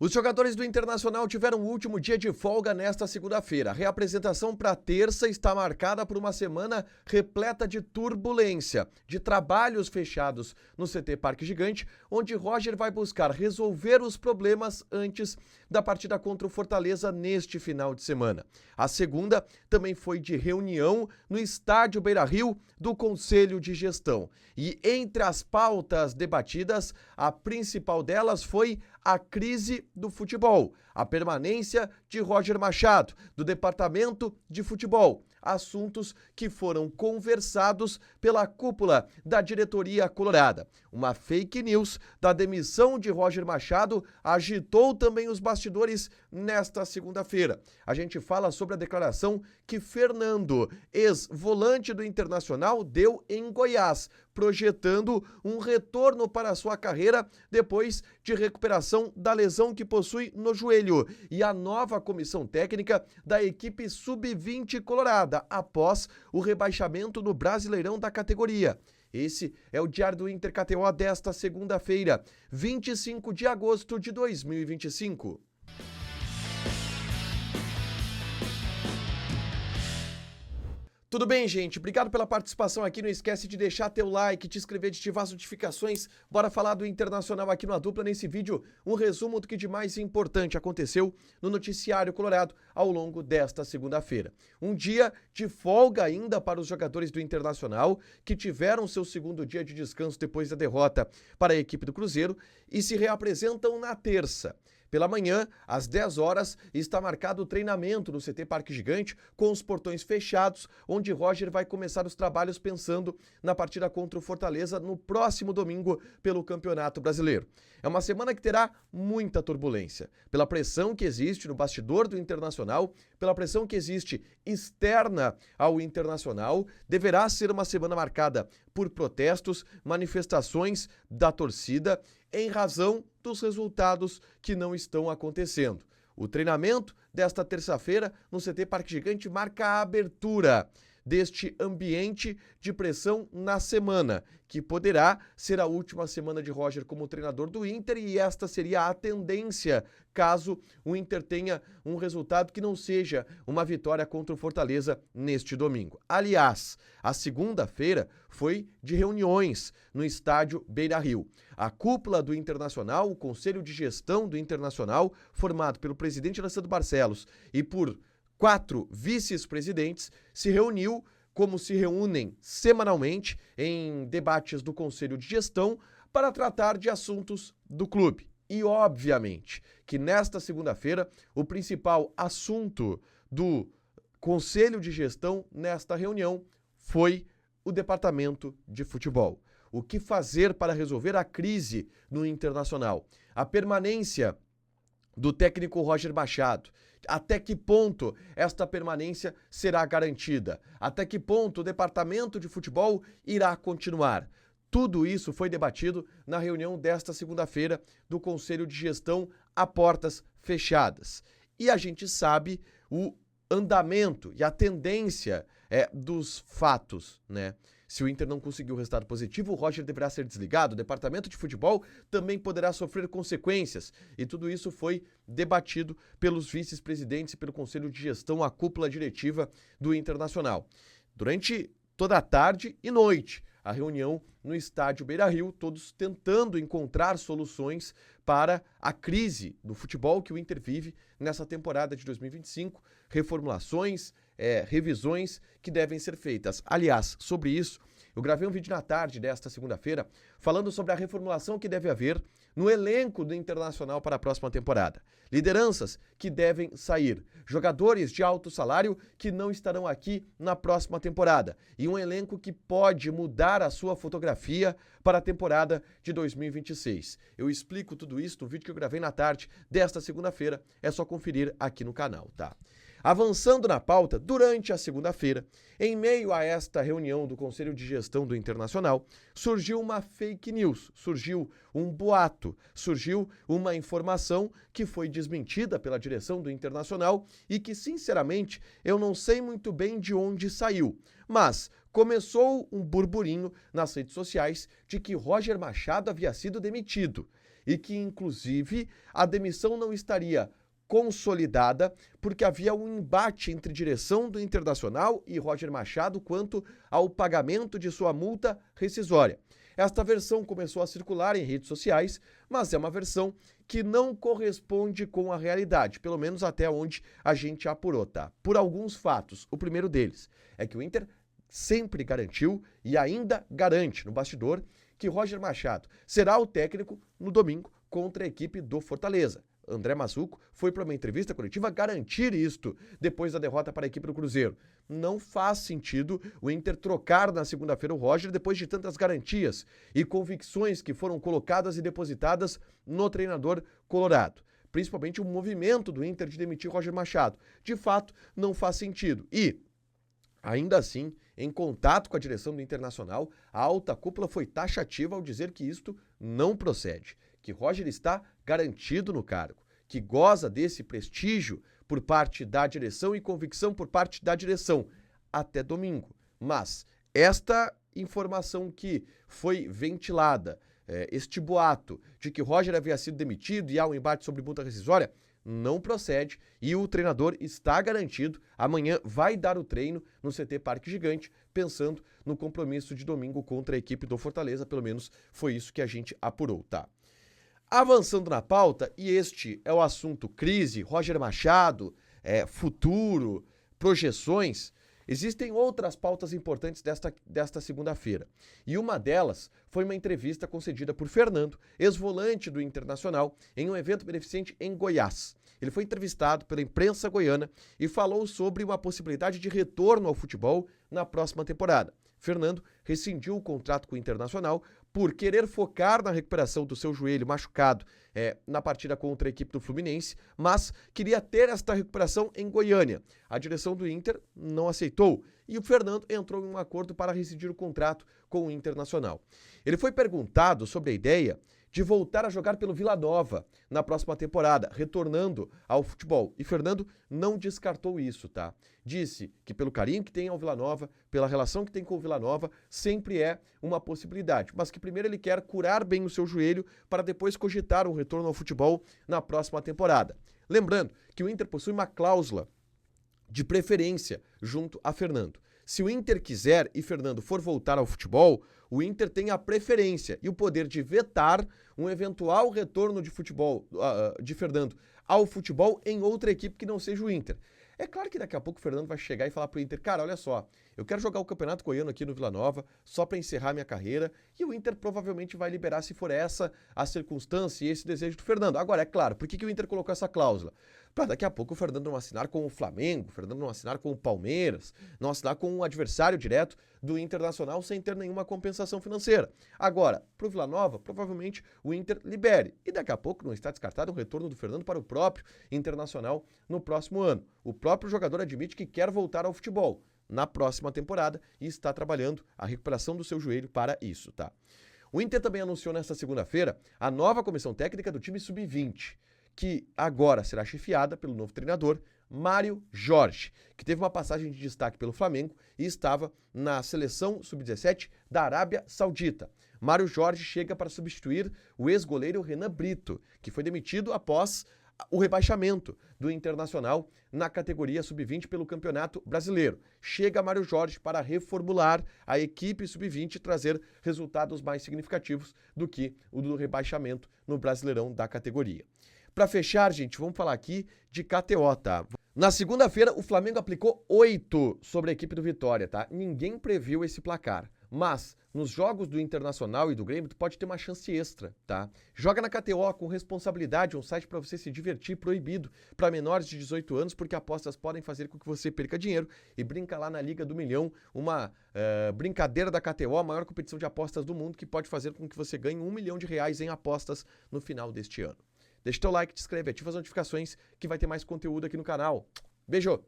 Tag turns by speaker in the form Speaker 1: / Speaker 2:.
Speaker 1: Os jogadores do Internacional tiveram o último dia de folga nesta segunda-feira. A reapresentação para terça está marcada por uma semana repleta de turbulência, de trabalhos fechados no CT Parque Gigante, onde Roger vai buscar resolver os problemas antes da partida contra o Fortaleza neste final de semana. A segunda também foi de reunião no estádio Beira-Rio do Conselho de Gestão. E entre as pautas debatidas, a principal delas foi a crise do futebol, a permanência de Roger Machado, do Departamento de Futebol, assuntos que foram conversados pela cúpula da diretoria colorada. Uma fake news da demissão de Roger Machado agitou também os bastidores nesta segunda-feira. A gente fala sobre a declaração que Fernando, ex-volante do Internacional, deu em Goiás, projetando um retorno para a sua carreira depois de recuperação da lesão que possui no joelho, e a nova comissão técnica da equipe sub-20 colorada após o rebaixamento no Brasileirão da categoria. Esse é o Diário do Inter KTO desta segunda-feira, 25 de agosto de 2025. Tudo bem, gente? Obrigado pela participação aqui. Não esquece de deixar teu like, te inscrever, de ativar as notificações. Bora falar do Internacional aqui no A Dupla. Nesse vídeo, um resumo do que de mais importante aconteceu no noticiário colorado ao longo desta segunda-feira. Um dia de folga ainda para os jogadores do Internacional, que tiveram seu segundo dia de descanso depois da derrota para a equipe do Cruzeiro e se reapresentam na terça. Pela manhã, às 10 horas, está marcado o treinamento no CT Parque Gigante, com os portões fechados, onde Roger vai começar os trabalhos pensando na partida contra o Fortaleza no próximo domingo pelo Campeonato Brasileiro. É uma semana que terá muita turbulência, pela pressão que existe no bastidor do Internacional, pela pressão que existe externa ao Internacional. Deverá ser uma semana marcada por protestos, manifestações da torcida, em razão dos resultados que não estão acontecendo. O treinamento desta terça-feira no CT Parque Gigante marca a abertura deste ambiente de pressão na semana, que poderá ser a última semana de Roger como treinador do Inter, e esta seria a tendência caso o Inter tenha um resultado que não seja uma vitória contra o Fortaleza neste domingo. Aliás, a segunda-feira foi de reuniões no estádio Beira-Rio. A cúpula do Internacional, o Conselho de Gestão do Internacional, formado pelo presidente Alessandro Barcelos e por 4 vice-presidentes, se reuniu como se reúnem semanalmente em debates do Conselho de Gestão para tratar de assuntos do clube. E, obviamente, que nesta segunda-feira o principal assunto do Conselho de Gestão nesta reunião foi o Departamento de Futebol. O que fazer para resolver a crise no Internacional? A permanência do técnico Roger Machado. Até que ponto esta permanência será garantida? Até que ponto o Departamento de Futebol irá continuar? Tudo isso foi debatido na reunião desta segunda-feira do Conselho de Gestão a portas fechadas. E a gente sabe o andamento e a tendência dos fatos, né? Se o Inter não conseguiu o resultado positivo, o Roger deverá ser desligado, o Departamento de Futebol também poderá sofrer consequências. E tudo isso foi debatido pelos vice-presidentes e pelo Conselho de Gestão, a cúpula diretiva do Internacional. Durante toda a tarde e noite, a reunião no estádio Beira-Rio, todos tentando encontrar soluções para a crise do futebol que o Inter vive nessa temporada de 2025, reformulações, revisões que devem ser feitas. Aliás, sobre isso, eu gravei um vídeo na tarde desta segunda-feira falando sobre a reformulação que deve haver no elenco do Internacional para a próxima temporada. Lideranças que devem sair, jogadores de alto salário que não estarão aqui na próxima temporada e um elenco que pode mudar a sua fotografia para a temporada de 2026. Eu explico tudo isso no vídeo que eu gravei na tarde desta segunda-feira, é só conferir aqui no canal, tá? Avançando na pauta, durante a segunda-feira, em meio a esta reunião do Conselho de Gestão do Internacional, surgiu uma fake news, surgiu um boato, surgiu uma informação que foi desmentida pela direção do Internacional e que, sinceramente, eu não sei muito bem de onde saiu, mas começou um burburinho nas redes sociais de que Roger Machado havia sido demitido. e que, inclusive, a demissão não estaria consolidada porque havia um embate entre direção do Internacional e Roger Machado quanto ao pagamento de sua multa rescisória. Esta versão começou a circular em redes sociais, mas é uma versão que não corresponde com a realidade, pelo menos até onde a gente apurou, tá? Por alguns fatos. O primeiro deles é que o Inter sempre garantiu e ainda garante no bastidor que Roger Machado será o técnico no domingo contra a equipe do Fortaleza. André Mazzuco foi para uma entrevista coletiva garantir isto depois da derrota para a equipe do Cruzeiro. Não faz sentido o Inter trocar na segunda-feira o Roger depois de tantas garantias e convicções que foram colocadas e depositadas no treinador colorado. Principalmente o movimento do Inter de demitir Roger Machado. De fato, não faz sentido. E, ainda assim, em contato com a direção do Internacional, a alta cúpula foi taxativa ao dizer que isto não procede, que Roger está garantido no cargo, que goza desse prestígio por parte da direção e convicção por parte da direção até domingo. Mas esta informação que foi ventilada, este boato de que Roger havia sido demitido e há um embate sobre multa rescisória, não procede e o treinador está garantido. Amanhã vai dar o treino no CT Parque Gigante, pensando no compromisso de domingo contra a equipe do Fortaleza. Pelo menos foi isso que a gente apurou, tá? Avançando na pauta, e este é o assunto crise, Roger Machado, futuro, projeções, existem outras pautas importantes desta segunda-feira. E uma delas foi uma entrevista concedida por Fernando, ex-volante do Internacional, em um evento beneficente em Goiás. Ele foi entrevistado pela imprensa goiana e falou sobre uma possibilidade de retorno ao futebol na próxima temporada. Fernando rescindiu o contrato com o Internacional por querer focar na recuperação do seu joelho machucado na partida contra a equipe do Fluminense, mas queria ter esta recuperação em Goiânia. A direção do Inter não aceitou e o Fernando entrou em um acordo para rescindir o contrato com o Internacional. Ele foi perguntado sobre a ideia de voltar a jogar pelo Vila Nova na próxima temporada, retornando ao futebol. E Fernando não descartou isso, tá? Disse que pelo carinho que tem ao Vila Nova, pela relação que tem com o Vila Nova, sempre é uma possibilidade. Mas que primeiro ele quer curar bem o seu joelho para depois cogitar um retorno ao futebol na próxima temporada. Lembrando que o Inter possui uma cláusula de preferência junto a Fernando. Se o Inter quiser e Fernando for voltar ao futebol, o Inter tem a preferência e o poder de vetar um eventual retorno de futebol de Fernando ao futebol em outra equipe que não seja o Inter. É claro que daqui a pouco o Fernando vai chegar e falar pro Inter, cara, olha só, eu quero jogar o Campeonato Goiano aqui no Vila Nova, só para encerrar minha carreira, e o Inter provavelmente vai liberar se for essa a circunstância e esse desejo do Fernando. Agora, é claro, por que o Inter colocou essa cláusula? Para daqui a pouco o Fernando não assinar com o Flamengo, o Fernando não assinar com o Palmeiras, não assinar com um adversário direto do Internacional sem ter nenhuma compensação financeira. Agora, pro Vila Nova, provavelmente o Inter libere. E daqui a pouco não está descartado o retorno do Fernando para o próprio Internacional no próximo ano. O próprio jogador admite que quer voltar ao futebol na próxima temporada e está trabalhando a recuperação do seu joelho para isso, tá? O Inter também anunciou nesta segunda-feira a nova comissão técnica do time sub-20, que agora será chefiada pelo novo treinador, Mário Jorge, que teve uma passagem de destaque pelo Flamengo e estava na seleção sub-17 da Arábia Saudita. Mário Jorge chega para substituir o ex-goleiro Renan Brito, que foi demitido após o rebaixamento do Internacional na categoria sub-20 pelo Campeonato Brasileiro. Chega Mário Jorge para reformular a equipe sub-20 e trazer resultados mais significativos do que o do rebaixamento no Brasileirão da categoria. Para fechar, gente, vamos falar aqui de KTO, tá? Na segunda-feira, o Flamengo aplicou 8 sobre a equipe do Vitória, tá? Ninguém previu esse placar. Mas, nos jogos do Internacional e do Grêmio, tu pode ter uma chance extra, tá? Joga na KTO com responsabilidade, um site para você se divertir, proibido para menores de 18 anos, porque apostas podem fazer com que você perca dinheiro. E brinca lá na Liga do Milhão, uma brincadeira da KTO, a maior competição de apostas do mundo, que pode fazer com que você ganhe R$1 milhão em apostas no final deste ano. Deixa teu like, te inscreve, ativa as notificações que vai ter mais conteúdo aqui no canal. Beijo!